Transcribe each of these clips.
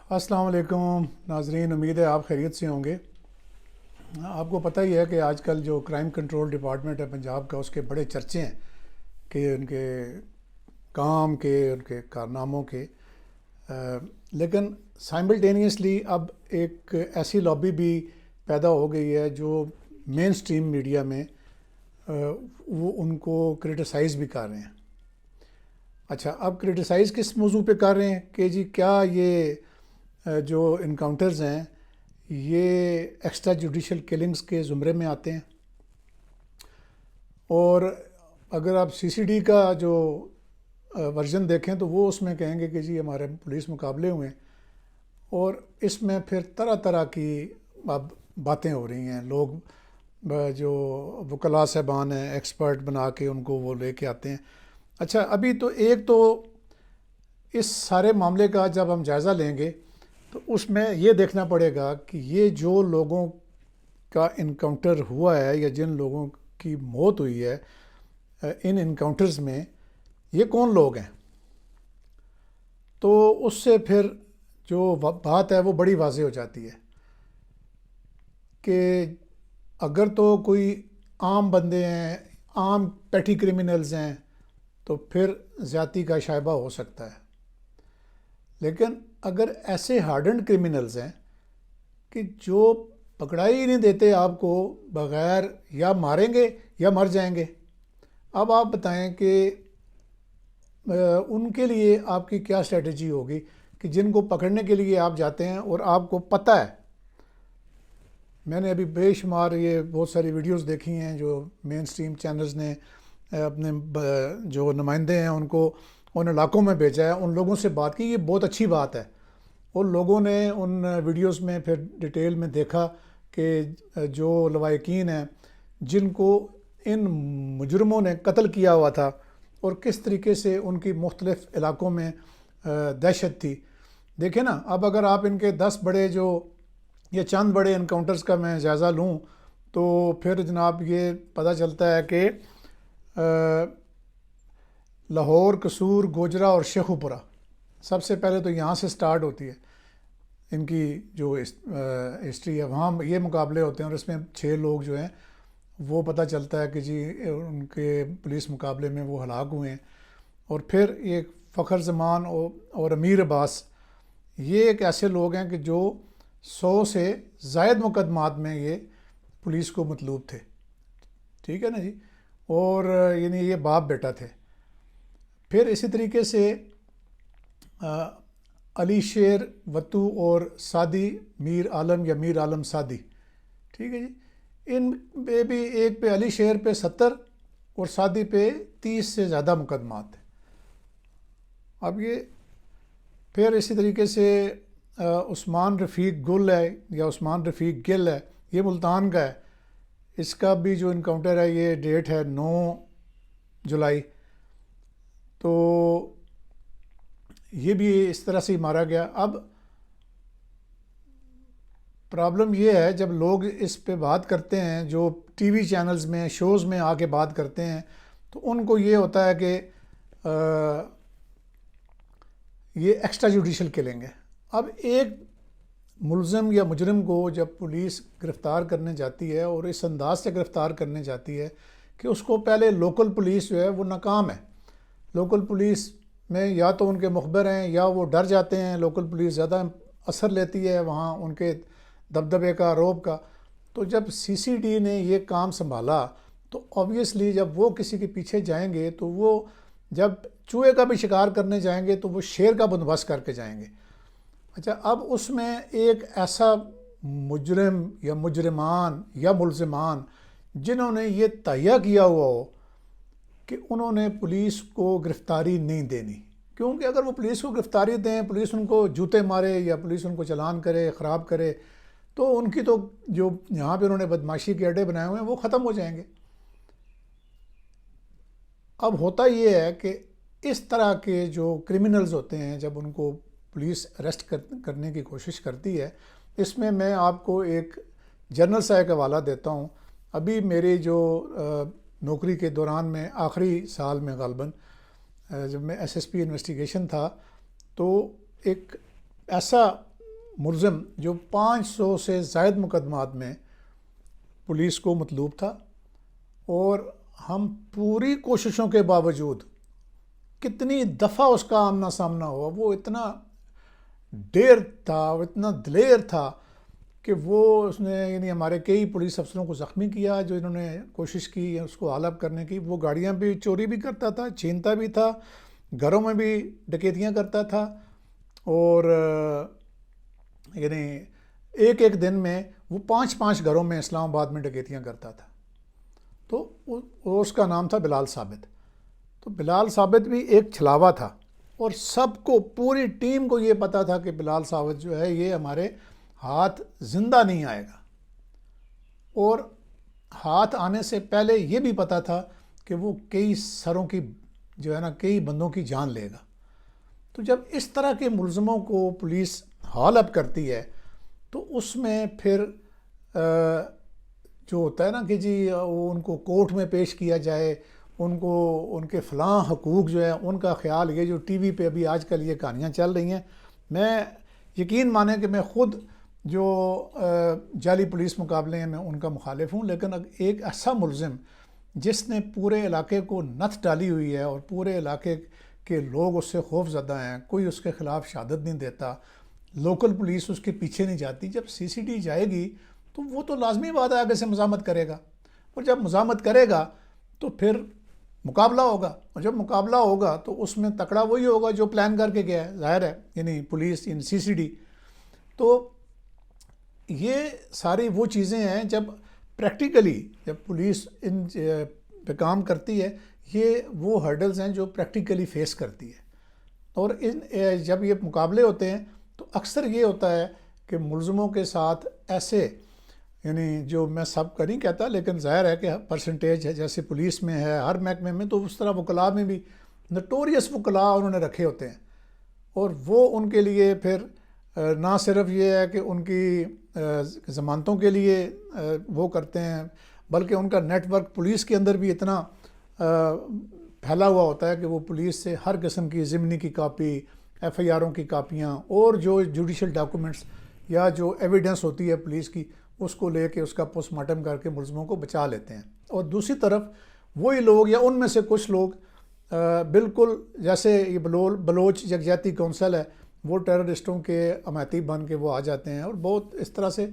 السلام علیکم ناظرین، امید ہے آپ خیریت سے ہوں گے۔ آپ کو پتہ ہی ہے کہ آج کل جو کرائم کنٹرول ڈپارٹمنٹ ہے پنجاب کا، اس کے بڑے چرچے ہیں کہ ان کے کام کے، ان کے کارناموں کے، لیکن سائملٹینیسلی اب ایک ایسی لابی بھی پیدا ہو گئی ہے جو مین سٹریم میڈیا میں وہ ان کو کرٹیسائز بھی کر رہے ہیں۔ اچھا، اب کرٹیسائز کس موضوع پہ کر رہے ہیں کہ جی کیا یہ جو انکاؤنٹرز ہیں یہ ایکسٹرا جوڈیشل کلنگز کے زمرے میں آتے ہیں؟ اور اگر آپ سی سی ڈی کا جو ورژن دیکھیں تو وہ اس میں کہیں گے کہ جی ہمارے پولیس مقابلے ہوئے ہیں، اور اس میں پھر طرح طرح کی اب باتیں ہو رہی ہیں۔ لوگ جو وکلاء صاحبان ہیں ایکسپرٹ بنا کے ان کو وہ لے کے آتے ہیں۔ اچھا، ابھی تو ایک تو اس سارے معاملے کا جب ہم جائزہ لیں گے تو اس میں یہ دیکھنا پڑے گا کہ یہ جو لوگوں کا انکاؤنٹر ہوا ہے یا جن لوگوں کی موت ہوئی ہے ان انکاؤنٹرز میں، یہ کون لوگ ہیں۔ تو اس سے پھر جو بات ہے وہ بڑی واضح ہو جاتی ہے کہ اگر تو کوئی عام بندے ہیں، عام پیٹی کرمنلز ہیں، تو پھر زیادتی کا شائبہ ہو سکتا ہے، لیکن اگر ایسے ہارڈنڈ کرمنلز ہیں کہ جو پکڑائی ہی نہیں دیتے آپ کو، بغیر یا ماریں گے یا مر جائیں گے، اب آپ بتائیں کہ ان کے لیے آپ کی کیا اسٹریٹجی ہوگی کہ جن کو پکڑنے کے لیے آپ جاتے ہیں اور آپ کو پتہ ہے۔ میں نے ابھی بے شمار یہ بہت ساری ویڈیوز دیکھی ہیں جو مین سٹریم چینلز نے اپنے جو نمائندے ہیں ان کو ان علاقوں میں بھیجا ہے، ان لوگوں سے بات کی۔ یہ بہت اچھی بات ہے۔ اور لوگوں نے ان ویڈیوز میں پھر ڈیٹیل میں دیکھا کہ جو لواحقین ہیں جن کو ان مجرموں نے قتل کیا ہوا تھا اور کس طریقے سے ان کی مختلف علاقوں میں دہشت تھی۔ دیکھیں نا، اب اگر آپ ان کے 10 بڑے جو یا چند بڑے انکاؤنٹرز کا میں جائزہ لوں تو پھر جناب یہ پتہ چلتا ہے کہ لاہور، قصور، گوجرا اور شیخوپورہ سب سے پہلے تو یہاں سے سٹارٹ ہوتی ہے ان کی جو ہسٹری ہے، وہاں یہ مقابلے ہوتے ہیں اور اس میں 6 لوگ جو ہیں وہ پتہ چلتا ہے کہ جی ان کے پولیس مقابلے میں وہ ہلاک ہوئے ہیں۔ اور پھر یہ فخر زمان اور امیر عباس، یہ ایک ایسے لوگ ہیں کہ جو 100 سے زائد مقدمات میں یہ پولیس کو مطلوب تھے، ٹھیک ہے نا جی، اور یعنی یہ باپ بیٹا تھے۔ پھر اسی طریقے سے علی شیر وتو اور سعدی میر عالم یا میر عالم سعدی، ٹھیک ہے جی، ان پہ بھی ایک پہ علی شیر پہ 70 اور سعدی پہ 30 سے زیادہ مقدمات تھے۔ اب یہ پھر اسی طریقے سے عثمان رفیق گل ہے یا عثمان رفیق گل ہے، یہ ملتان کا ہے، اس کا بھی جو انکاؤنٹر ہے یہ ڈیٹ ہے 9 جولائی، تو یہ بھی اس طرح سے مارا گیا۔ اب پرابلم یہ ہے جب لوگ اس پہ بات کرتے ہیں، جو ٹی وی چینلز میں شوز میں آ کے بات کرتے ہیں، تو ان کو یہ ہوتا ہے کہ یہ ایکسٹرا جوڈیشل کلنگ ہے۔ اب ایک ملزم یا مجرم کو جب پولیس گرفتار کرنے جاتی ہے اور اس انداز سے گرفتار کرنے جاتی ہے کہ اس کو پہلے لوکل پولیس جو ہے وہ ناکام ہے، لوکل پولیس میں یا تو ان کے مخبر ہیں یا وہ ڈر جاتے ہیں، لوکل پولیس زیادہ اثر لیتی ہے وہاں ان کے دبدبے کا، روب کا۔ تو جب سی سی ڈی نے یہ کام سنبھالا تو آبویسلی جب وہ کسی کے پیچھے جائیں گے تو وہ جب چوہے کا بھی شکار کرنے جائیں گے تو وہ شیر کا بندوبست کر کے جائیں گے۔ اچھا، اب اس میں ایک ایسا مجرم یا مجرمان یا ملزمان جنہوں نے یہ تہیہ کیا ہوا ہو کہ انہوں نے پولیس کو گرفتاری نہیں دینی، کیونکہ اگر وہ پولیس کو گرفتاری دیں، پولیس ان کو جوتے مارے یا پولیس ان کو چلان کرے، خراب کرے، تو ان کی تو جو یہاں پہ انہوں نے بدماشی کے اڈے بنائے ہوئے ہیں وہ ختم ہو جائیں گے۔ اب ہوتا یہ ہے کہ اس طرح کے جو کرمنلز ہوتے ہیں جب ان کو پولیس اریسٹ کرنے کی کوشش کرتی ہے، اس میں آپ کو ایک جنرل صاحب کا حوالہ دیتا ہوں۔ ابھی میری جو نوکری کے دوران میں آخری سال میں غالباً جب میں ایس ایس پی انویسٹیگیشن تھا تو ایک ایسا ملزم جو 500 سے زائد مقدمات میں پولیس کو مطلوب تھا، اور ہم پوری کوششوں کے باوجود کتنی دفعہ اس کا آمنا سامنا ہوا، وہ اتنا ڈیر تھا، وہ اتنا دلیر تھا کہ وہ اس نے یعنی ہمارے کئی پولیس افسروں کو زخمی کیا جو انہوں نے کوشش کی اس کو حلب کرنے کی۔ وہ گاڑیاں بھی چوری بھی کرتا تھا، چھینتا بھی تھا، گھروں میں بھی ڈکیتیاں کرتا تھا، اور یعنی ایک ایک دن میں وہ 5 گھروں میں اسلام آباد میں ڈکیتیاں کرتا تھا۔ تو اس کا نام تھا بلال ثابت۔ تو بلال ثابت بھی ایک چھلاوا تھا، اور سب کو، پوری ٹیم کو یہ پتا تھا کہ بلال ثابت جو ہے یہ ہمارے ہاتھ زندہ نہیں آئے گا، اور ہاتھ آنے سے پہلے یہ بھی پتا تھا کہ وہ کئی سروں کی جو ہے نا کئی بندوں کی جان لے گا۔ تو جب اس طرح کے ملزموں کو پولیس ہال اپ کرتی ہے تو اس میں پھر جو ہوتا ہے نا کہ جی وہ ان کو کورٹ میں پیش کیا جائے، ان کو ان کے فلاں حقوق جو ہے ان کا خیال، یہ جو ٹی وی پہ ابھی آج کل یہ کہانیاں چل رہی ہیں، میں یقین مانیں کہ میں خود جو جعلی پولیس مقابلے ہیں میں ان کا مخالف ہوں، لیکن ایک ایسا ملزم جس نے پورے علاقے کو نتھ ڈالی ہوئی ہے اور پورے علاقے کے لوگ اس سے خوف زدہ ہیں، کوئی اس کے خلاف شہادت نہیں دیتا، لوکل پولیس اس کے پیچھے نہیں جاتی، جب سی سی ڈی جائے گی تو وہ تو لازمی بات ہے آگے سے مزاحمت کرے گا، اور جب مزاحمت کرے گا تو پھر مقابلہ ہوگا، اور جب مقابلہ ہوگا تو اس میں تکڑا وہی ہوگا جو پلان کر کے گیا ہے، ظاہر ہے، یعنی پولیس، یعنی سی سی ڈی۔ تو یہ ساری وہ چیزیں ہیں جب پریکٹیکلی جب پولیس ان پہ کام کرتی ہے، یہ وہ ہرڈلز ہیں جو پریکٹیکلی فیس کرتی ہے، اور جب یہ مقابلے ہوتے ہیں تو اکثر یہ ہوتا ہے کہ ملزموں کے ساتھ ایسے، یعنی جو میں سب کا نہیں کہتا لیکن ظاہر ہے کہ پرسنٹیج ہے، جیسے پولیس میں ہے، ہر محکمے میں، تو اس طرح وکلاء میں بھی نٹوریس وکلاء انہوں نے رکھے ہوتے ہیں، اور وہ ان کے لیے پھر نہ صرف یہ ہے کہ ان کی ضمانتوں کے لیے وہ کرتے ہیں، بلکہ ان کا نیٹ ورک پولیس کے اندر بھی اتنا پھیلا ہوا ہوتا ہے کہ وہ پولیس سے ہر قسم کی ضمنی کی کاپی، ایف آئی آروں کی کاپیاں، اور جو جوڈیشل ڈاکومنٹس یا جو ایویڈنس ہوتی ہے پولیس کی، اس کو لے کے اس کا پوسٹ مارٹم کر کے ملزموں کو بچا لیتے ہیں۔ اور دوسری طرف وہی لوگ یا ان میں سے کچھ لوگ بالکل جیسے یہ بلوچ یکجہتی کونسل ہے، وہ ٹیررسٹوں کے حمایتی بن کے وہ آ جاتے ہیں، اور بہت اس طرح سے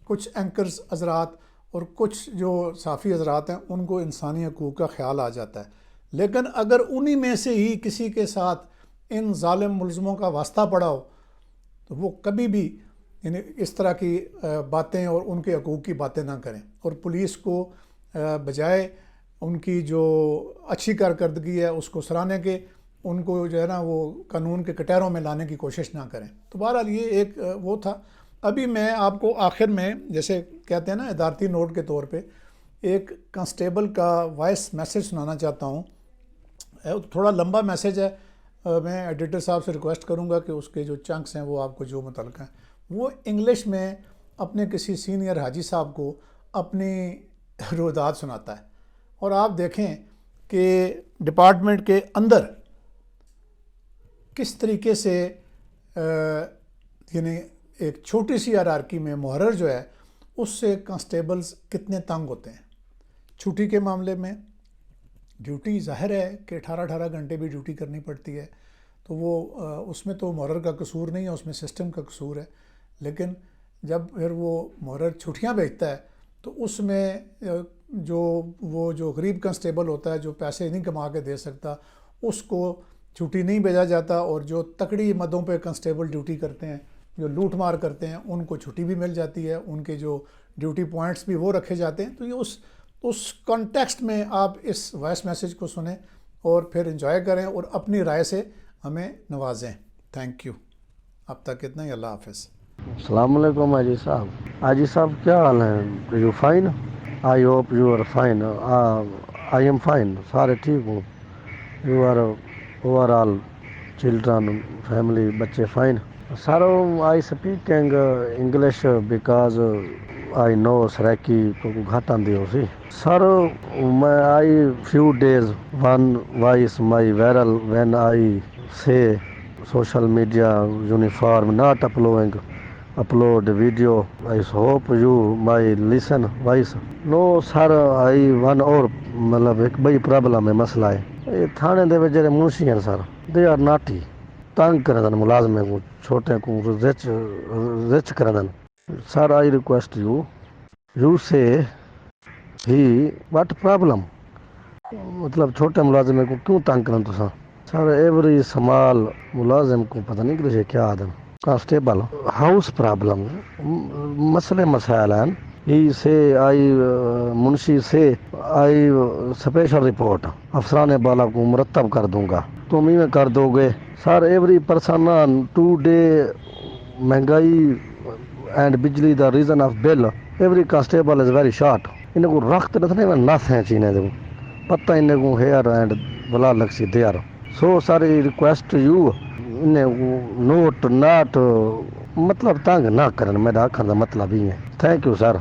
کچھ اینکرز حضرات اور کچھ جو صحافی حضرات ہیں ان کو انسانی حقوق کا خیال آ جاتا ہے۔ لیکن اگر انہی میں سے ہی کسی کے ساتھ ان ظالم ملزموں کا واسطہ پڑا ہو تو وہ کبھی بھی یعنی اس طرح کی باتیں اور ان کے حقوق کی باتیں نہ کریں، اور پولیس کو بجائے ان کی جو اچھی کارکردگی ہے اس کو سراہنے کے، ان کو جو ہے نا وہ قانون کے کٹہروں میں لانے کی کوشش نہ کریں۔ تو بہرحال یہ ایک وہ تھا۔ ابھی میں آپ کو آخر میں جیسے کہتے ہیں نا ادارتی نوٹ کے طور پہ ایک کانسٹیبل کا وائس میسیج سنانا چاہتا ہوں، تھوڑا لمبا میسیج ہے، میں ایڈیٹر صاحب سے ریکویسٹ کروں گا کہ اس کے جو چنکس ہیں وہ آپ کو جو متعلق ہیں وہ انگلش میں اپنے کسی سینئر حاجی صاحب کو اپنی رویداد سناتا ہے، اور آپ دیکھیں کہ ڈپارٹمنٹ کے اندر کس طریقے سے یعنی ایک چھوٹی سی ہیرارکی میں محرر جو ہے اس سے کانسٹیبلز کتنے تنگ ہوتے ہیں۔ چھٹی کے معاملے میں ڈیوٹی ظاہر ہے کہ 18 گھنٹے بھی ڈیوٹی کرنی پڑتی ہے، تو وہ اس میں تو محرر کا قصور نہیں ہے، اس میں سسٹم کا قصور ہے، لیکن جب پھر وہ محرر چھٹیاں بھیجتا ہے تو اس میں جو غریب کانسٹیبل ہوتا ہے جو پیسے نہیں کما کے دے سکتا اس کو چھٹی نہیں بھیجا جاتا، اور جو تکڑی مدوں پہ کانسٹیبل ڈیوٹی کرتے ہیں، جو لوٹ مار کرتے ہیں، ان کو چھٹی بھی مل جاتی ہے، ان کے جو ڈیوٹی پوائنٹس بھی وہ رکھے جاتے ہیں۔ تو یہ اس کانٹیکسٹ میں آپ اس وائس میسیج کو سنیں اور پھر انجوائے کریں اور اپنی رائے سے ہمیں نوازیں۔ Thank you. اب تک اتنا ہی، اللہ حافظ۔ السلام علیکم حاجی صاحب۔ حاجی صاحب کیا حال ہے؟ You fine? I hope you are fine. I am fine, سارے ٹھیک ہوں۔ You are overall children family بچے fine? Sir I speaking English because I know Saraiki کو گھٹ آندی ہو سی سر۔ میں I few days one voice my viral when I say social media uniform not uploading upload video. I hope you my listen voice. No sir, I one or مطلب ایک بڑی problem ہے مسئلہ ہے یہ تھانے دے وچ جڑے منشی ہیں سر دے آر ناٹی تنگ کرن ملازمیں کو چھوٹے کو رچ کرن سر آئی ریکویسٹ یو سے ہی واٹ پرابلم مطلب چھوٹے ملازمیں کو کیوں تنگ کرن تساں سر ایوری سمال ملازم کو پتہ نہیں کہ کیا آدم کانسٹیبل ہاؤس پرابلم مسئلے مسائل ہیں ہی سے آئی منشی سے آئی اسپیشل رپورٹ افسران بالا کو مرتب کر دوں گا تم ہی میں کر دو گے سر ایوری پرسن 2 day مہنگائی اینڈ بجلی دا reason of bill every constable is very short ان کو رخت نہیں نس ہیں چینے دے پتہ ان کو ہیئر اینڈ بلا لگسی there so sir request you note not مطلب تنگ نہ کرن میرا آخر کا مطلب ہی ہے thank you sir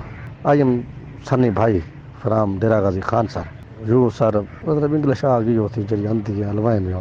I am Sunny بھائی from Dera Ghazi Khan sir you sir مطلب انگلش آ گئی ہوتی جی آتی ہے ہلوائے میں